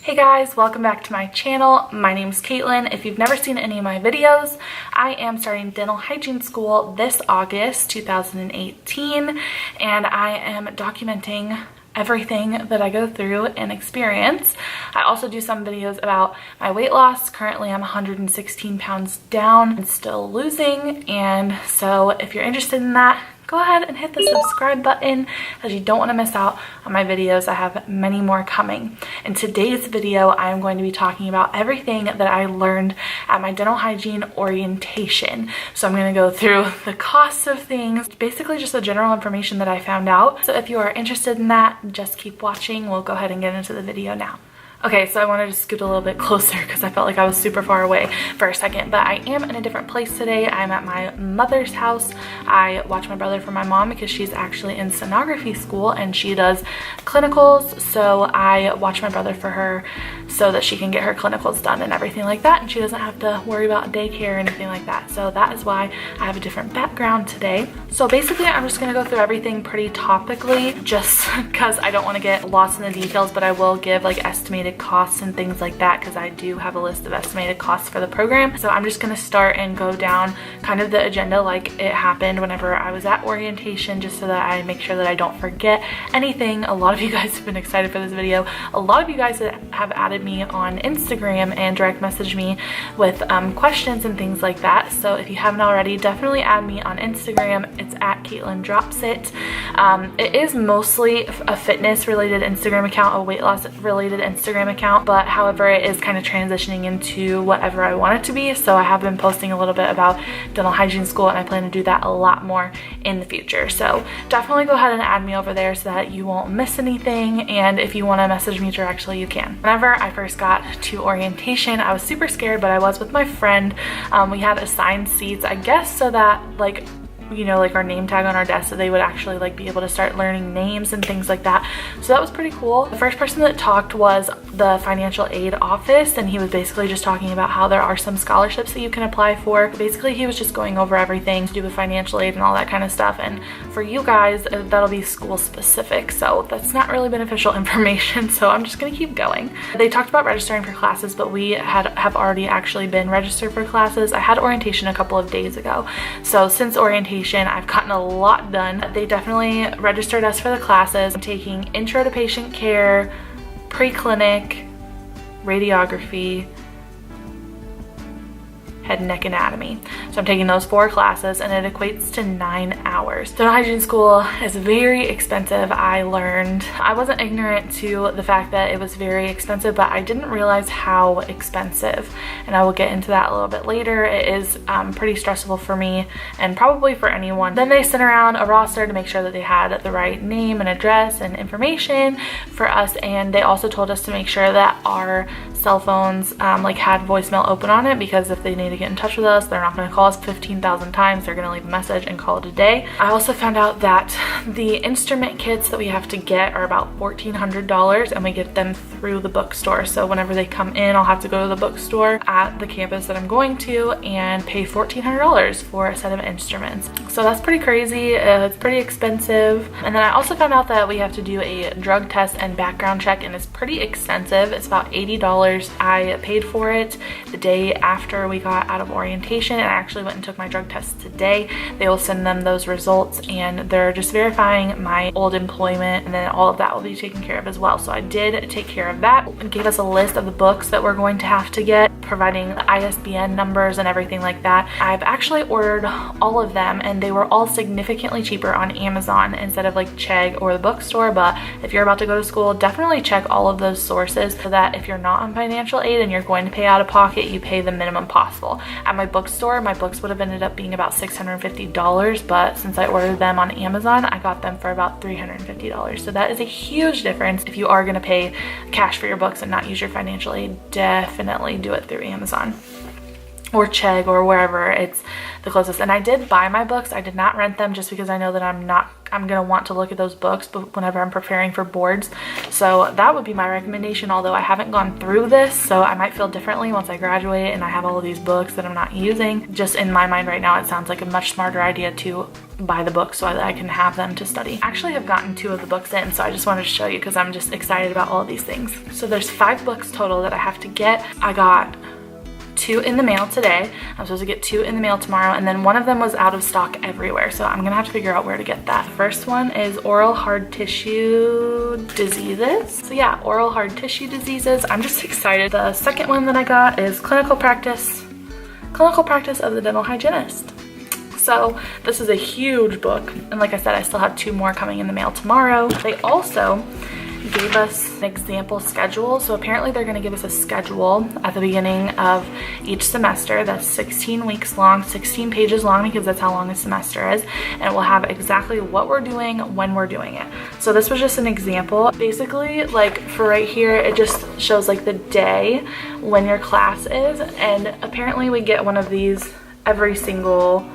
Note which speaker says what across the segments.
Speaker 1: Hey guys, welcome back to my channel. My name is Caitlin. If you've never seen any of my videos, I am starting dental hygiene school this August 2018, and I am documenting everything that I go through and experience. I also do some videos about my weight loss. Currently I'm 116 pounds down and still losing, and so if you're interested in that, go ahead and hit the subscribe button as you don't want to miss out on my videos. I have many more coming. In today's video, I am going to be talking about everything that I learned at my dental hygiene orientation. So I'm going to go through the costs of things, basically just the general information that I found out. So if you are interested in that, just keep watching. We'll go ahead and get into the video now. Okay, so I wanted to scoot a little bit closer because I felt like I was super far away for a second, but I am in a different place today. I'm at my mother's house. I watch my brother for my mom because she's actually in sonography school and she does clinicals, so I watch my brother for her so that she can get her clinicals done and everything like that, and she doesn't have to worry about daycare or anything like that. So that is why I have a different background today. So basically I'm just going to go through everything pretty topically just because I don't want to get lost in the details, but I will give like estimated costs and things like that because I do have a list of estimated costs for the program. So I'm just going to start and go down kind of the agenda like it happened whenever I was at orientation, just so that I make sure that I don't forget anything. A lot of you guys have been excited for this video. A lot of you guys have added me on Instagram and direct messaged me with questions and things like that. So if you haven't already, definitely add me on Instagram. It's at Caitlin Drops It. It is mostly a fitness related Instagram account, a weight loss related Instagram account, but however it is kind of transitioning into whatever I want it to be. So I have been posting a little bit about dental hygiene school, and I plan to do that a lot more in the future. So definitely go ahead and add me over there so that you won't miss anything, and if you want to message me directly, you can. Whenever I first got to orientation, I was super scared, but I was with my friend. We had assigned seats, I guess, so that like, you know, like our name tag on our desk, so they would actually like be able to start learning names and things like that. So that was pretty cool. The first person that talked was the financial aid office, and he was basically just talking about how there are some scholarships that you can apply for. Basically he was just going over everything to do with financial aid and all that kind of stuff, and for you guys that'll be school specific, so that's not really beneficial information, so I'm just gonna keep going. They talked about registering for classes, but we have already actually been registered for classes. I had orientation a couple of days ago, so since orientation I've gotten a lot done. They definitely registered us for the classes. I'm taking Intro to Patient Care, Pre-Clinic, Radiography, Head and Neck Anatomy. So I'm taking those 4 classes, and it equates to 9 hours. Dental hygiene school is very expensive. I learned, I wasn't ignorant to the fact that it was very expensive, but I didn't realize how expensive, and I will get into that a little bit later. It is pretty stressful for me and probably for anyone. Then they sent around a roster to make sure that they had the right name and address and information for us, and they also told us to make sure that our cell phones like had voicemail open on it, because if they need to get in touch with us, they're not going to call us 15,000 times. They're going to leave a message and call it a day. I also found out that the instrument kits that we have to get are about $1,400, and we get them through the bookstore. So whenever they come in, I'll have to go to the bookstore at the campus that I'm going to and pay $1,400 for a set of instruments. So that's pretty crazy. It's pretty expensive. And then I also found out that we have to do a drug test and background check, and it's pretty extensive. It's about $80. I paid for it the day after we got out of orientation, and I actually went and took my drug test today. They will send them those results, and they're just verifying my old employment, and then all of that will be taken care of as well. So I did take care of that, and gave us a list of the books that we're going to have to get, providing the ISBN numbers and everything like that. I've actually ordered all of them, and they were all significantly cheaper on Amazon instead of like Chegg or the bookstore. But if you're about to go to school, definitely check all of those sources so that if you're not on financial aid and you're going to pay out of pocket, you pay the minimum possible. At my bookstore, my books would have ended up being about $650, but since I ordered them on Amazon, I got them for about $350. So that is a huge difference. If you are going to pay cash for your books and not use your financial aid, definitely do it through Amazon or Chegg or wherever it's the closest. And I did buy my books. I did not rent them, just because I know that I'm not I'm gonna want to look at those books but whenever I'm preparing for boards. So that would be my recommendation, although I haven't gone through this, so I might feel differently once I graduate and I have all of these books that I'm not using. Just in my mind right now, it sounds like a much smarter idea to buy the books so that I can have them to study. Actually, I've gotten 2 of the books in, so I just wanted to show you because I'm just excited about all of these things. So there's 5 books total that I have to get. I got 2 in the mail today. I'm supposed to get 2 in the mail tomorrow, and then one of them was out of stock everywhere, so I'm gonna have to figure out where to get that. First one is Oral Hard Tissue Diseases. So yeah, Oral Hard Tissue Diseases. I'm just excited. The second one that I got is Clinical Practice of the Dental Hygienist. So this is a huge book, and like I said, I still have 2 more coming in the mail tomorrow. They also gave us an example schedule. So apparently they're going to give us a schedule at the beginning of each semester that's 16 weeks long, 16 pages long, because that's how long a semester is, and it will have exactly what we're doing when we're doing it. So this was just an example. Basically, like for right here, it just shows like the day when your class is, and apparently we get one of these every single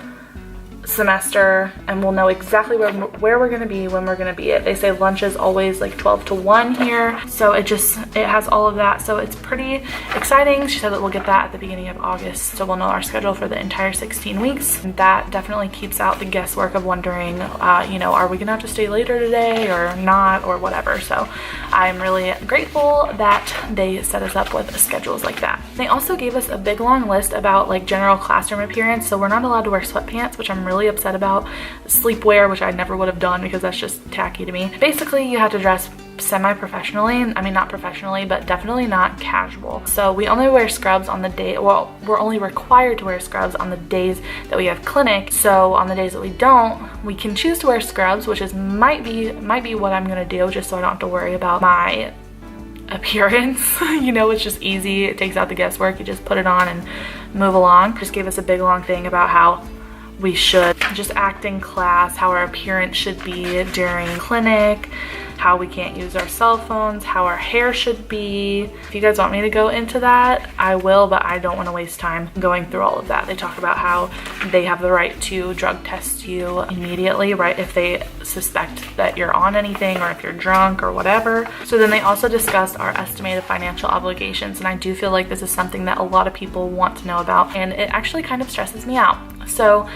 Speaker 1: semester, and we'll know exactly where we're going to be when we're going to be it. They say lunch is always like 12 to 1 here, so it has all of that, so it's pretty exciting. She said that we'll get that at the beginning of August, so we'll know our schedule for the entire 16 weeks. And that definitely keeps out the guesswork of wondering, you know, are we gonna have to stay later today or not, or whatever. So I'm really grateful that they set us up with schedules like that. They also gave us a big long list about like general classroom appearance. So we're not allowed to wear sweatpants, which I'm really upset about. Sleepwear, which I never would have done because that's just tacky to me. Basically, you have to dress semi-professionally. I mean, not professionally, but definitely not casual. So we only wear scrubs on the day, well, we're only required to wear scrubs on the days that we have clinic. So on the days that we don't, we can choose to wear scrubs, which is might be what I'm gonna do, just so I don't have to worry about my appearance. You know, it's just easy. It takes out the guesswork. You just put it on and move along. Just gave us a big long thing about how we should just act in class, how our appearance should be during clinic, how we can't use our cell phones, how our hair should be. If you guys want me to go into that, I will, but I don't want to waste time going through all of that. They talk about how they have the right to drug test you immediately, right, if they suspect that you're on anything or if you're drunk or whatever. So then they also discussed our estimated financial obligations, and I do feel like this is something that a lot of people want to know about, and it actually kind of stresses me out. So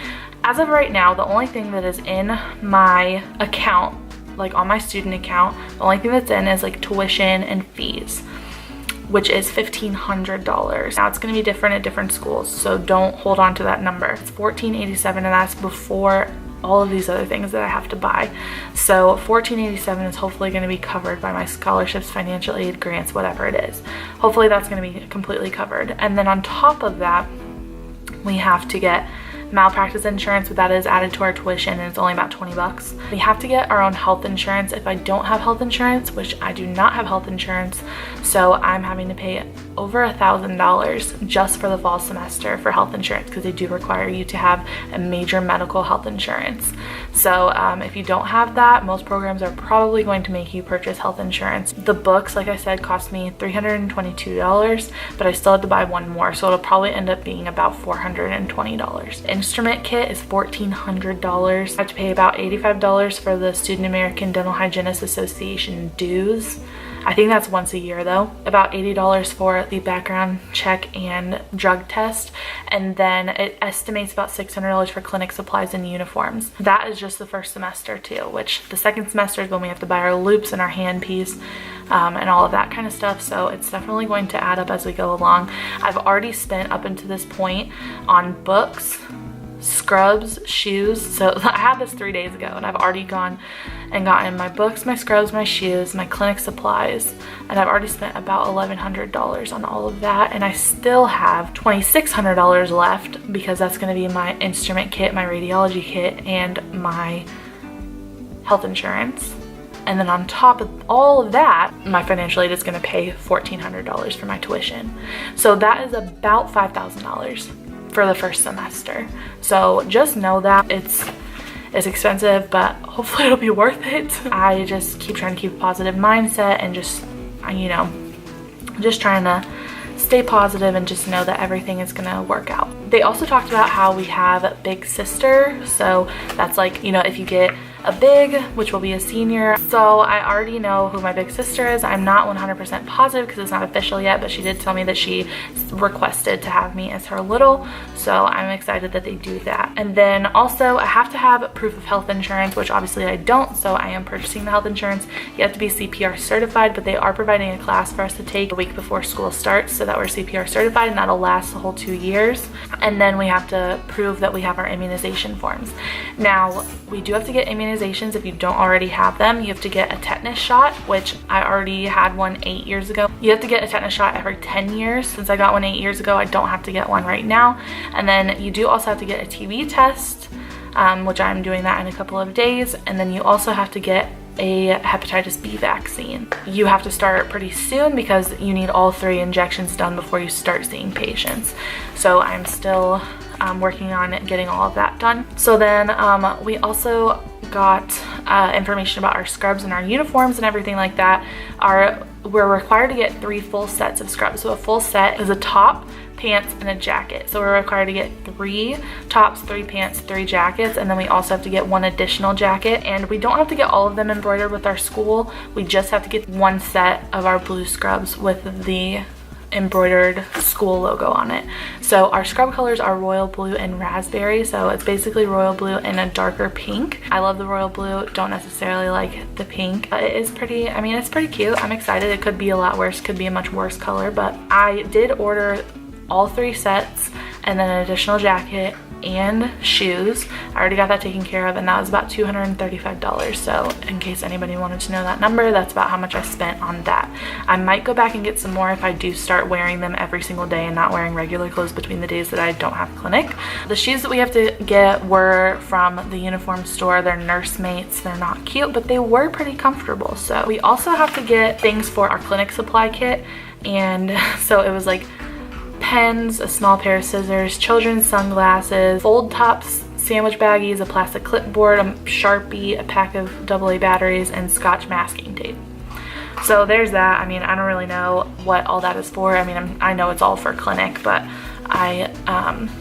Speaker 1: as of right now, the only thing that is in my account, like on my student account, the only thing that's in is like tuition and fees, which is $1,500. Now it's going to be different at different schools, so don't hold on to that number. It's $1,487, and that's before all of these other things that I have to buy. So $1,487 is hopefully going to be covered by my scholarships, financial aid, grants, whatever it is. Hopefully that's going to be completely covered. And then on top of that, we have to get malpractice insurance, but that is added to our tuition, and it's only about 20 bucks. We have to get our own health insurance. If I don't have health insurance, which I do not have health insurance, so I'm having to pay over $1,000 just for the fall semester for health insurance, because they do require you to have a major medical health insurance. So if you don't have that, most programs are probably going to make you purchase health insurance. The books, like I said, cost me $322, but I still had to buy one more, so it'll probably end up being about $420. Instrument kit is $1,400. I have to pay about $85 for the Student American Dental Hygienists Association dues. I think that's once a year though. About $80 for the background check and drug test, and then it estimates about $600 for clinic supplies and uniforms. That is just the first semester too, which the second semester is when we have to buy our loops and our handpiece and all of that kind of stuff, so it's definitely going to add up as we go along. I've already spent up until this point on books, scrubs, shoes. So I had this 3 days ago, and I've already gone and gotten my books, my scrubs, my shoes, my clinic supplies, and I've already spent about $1,100 on all of that, and I still have $2,600 left because that's going to be my instrument kit, my radiology kit, and my health insurance. And then on top of all of that, my financial aid is going to pay $1,400 for my tuition. So that is about $5,000 for the first semester. So just know that it's expensive, but hopefully it'll be worth it. I just keep trying to keep a positive mindset and just, you know, just trying to stay positive and just know that everything is gonna work out. They also talked about how we have Big Sister. So that's like, you know, if you get a big, which will be a senior. So I already know who my big sister is. I'm not 100% positive because it's not official yet, but she did tell me that she requested to have me as her little. So I'm excited that they do that. And then also I have to have proof of health insurance, which obviously I don't. So I am purchasing the health insurance. You have to be CPR certified, but they are providing a class for us to take a week before school starts so that we're CPR certified, and that'll last the whole 2 years. And then we have to prove that we have our immunization forms. Now, we do have to get immunizations if you don't already have them. You have to get a tetanus shot, which I already had one 8 years ago. You have to get a tetanus shot every 10 years. Since I got one 8 years ago, I don't have to get one right now. And then you do also have to get a TB test, which I'm doing that in a couple of days. And then you also have to get a hepatitis B vaccine. You have to start pretty soon because you need all 3 injections done before you start seeing patients. So I'm still working on getting all of that done. So then we also got information about our scrubs and our uniforms and everything like that. We're required to get 3 full sets of scrubs. So a full set is a top, pants, and a jacket. So we're required to get 3 tops, 3 pants, 3 jackets, and then we also have to get 1 additional jacket. And we don't have to get all of them embroidered with our school. We just have to get 1 set of our blue scrubs with the embroidered school logo on it. So our scrub colors are royal blue and raspberry, so it's basically royal blue and a darker pink. I love the royal blue, don't necessarily like the pink. It is pretty, I mean, it's pretty cute. I'm excited. It could be a lot worse, could be a much worse color, but I did order all 3 sets and then an additional jacket and shoes. I already got that taken care of, and that was about $235. So in case anybody wanted to know that number, that's about how much I spent on that. I might go back and get some more if I do start wearing them every single day and not wearing regular clothes between the days that I don't have clinic. The shoes that we have to get were from the uniform store. They're nursemates. They're not cute, but they were pretty comfortable. So we also have to get things for our clinic supply kit, and so it was like pens, a small pair of scissors, children's sunglasses, fold tops, sandwich baggies, a plastic clipboard, a Sharpie, a pack of AA batteries, and Scotch masking tape. So there's that. I mean, I don't really know what all that is for. I mean, I know it's all for clinic, but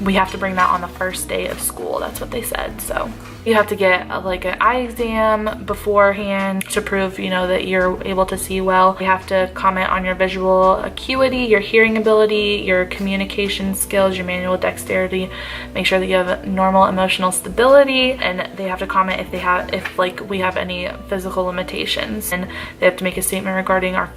Speaker 1: we have to bring that on the first day of school. That's what they said. So you have to get like an eye exam beforehand to prove, you know, that you're able to see well. You have to comment on your visual acuity, your hearing ability, your communication skills, your manual dexterity. Make sure that you have normal emotional stability, and they have to comment if like we have any physical limitations, and they have to make a statement regarding our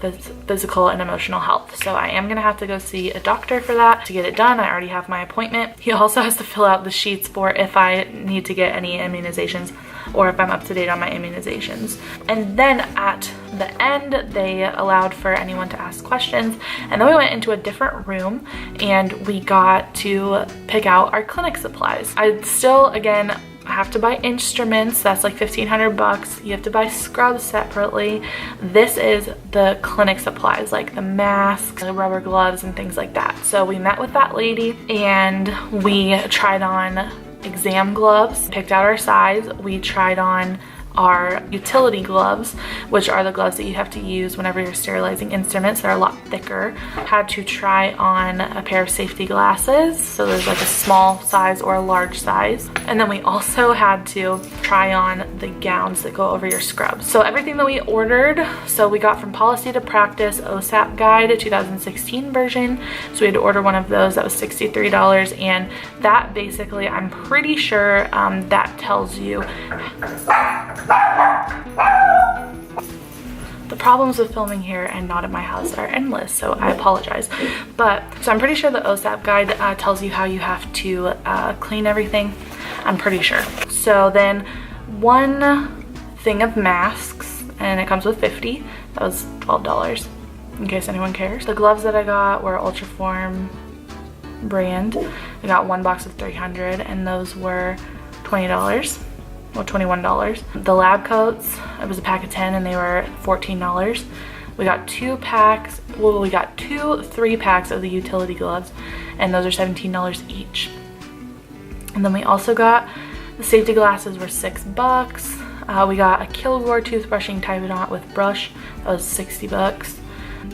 Speaker 1: physical and emotional health. So I am gonna have to go see a doctor for that to get it done. I already have my appointment. He also has to fill out the sheets for if I need to get any immunizations or if I'm up to date on my immunizations. And then at the end, they allowed for anyone to ask questions. And then we went into a different room and we got to pick out our clinic supplies. I still, again, have to buy instruments. That's like $1,500. You have to buy scrubs separately. This is the clinic supplies, like the masks, the rubber gloves, and things like that. So we met with that lady and we tried on exam gloves, picked out our size. We tried on our utility gloves, which are the gloves that you have to use whenever you're sterilizing instruments. They're a lot thicker. Had to try on a pair of safety glasses. So there's like a small size or a large size. And then we also had to try on the gowns that go over your scrubs. So everything that we ordered, so we got from Policy to Practice OSAP Guide 2016 version. So we had to order one of those. That was $63. And that basically, I'm pretty sure that tells you. The problems with filming here and not at my house are endless, so I apologize. So I'm pretty sure the OSAP guide tells you how you have to clean everything. I'm pretty sure. So then 1 thing of masks, and it comes with 50. That was $12, in case anyone cares. The gloves that I got were Ultraform brand. I got 1 box of 300, and those were $20. Well, $21. The lab coats, it was a pack of 10 and they were $14. We got 2 packs, well, we got 3 packs of the utility gloves, and those are $17 each. And then we also got the safety glasses were $6. We got a Kilgore toothbrushing Typodont with brush, that was $60.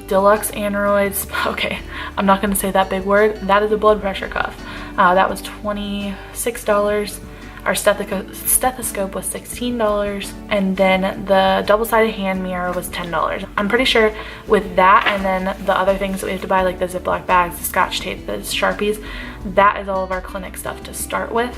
Speaker 1: Deluxe aneroids, okay, I'm not gonna say that big word. That is a blood pressure cuff. That was $26. our stethoscope was $16, and then the double-sided hand mirror was $10. I'm pretty sure with that, and then the other things that we have to buy, like the Ziploc bags, the Scotch tape, the Sharpies, that is all of our clinic stuff to start with,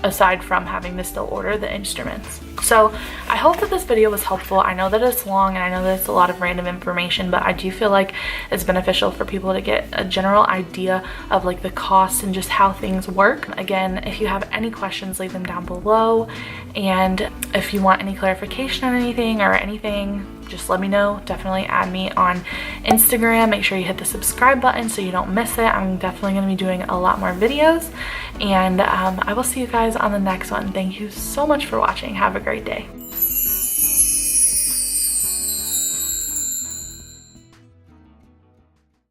Speaker 1: aside from having to still order the instruments. So I hope that this video was helpful. I know that it's long and I know that it's a lot of random information, but I do feel like it's beneficial for people to get a general idea of like the costs and just how things work. Again, if you have any questions, leave them down below, and if you want any clarification on anything or anything, just let me know. Definitely add me on Instagram. Make sure you hit the subscribe button so you don't miss it. I'm definitely going to be doing a lot more videos, and I will see you guys on the next one. Thank you so much for watching. Have a great day.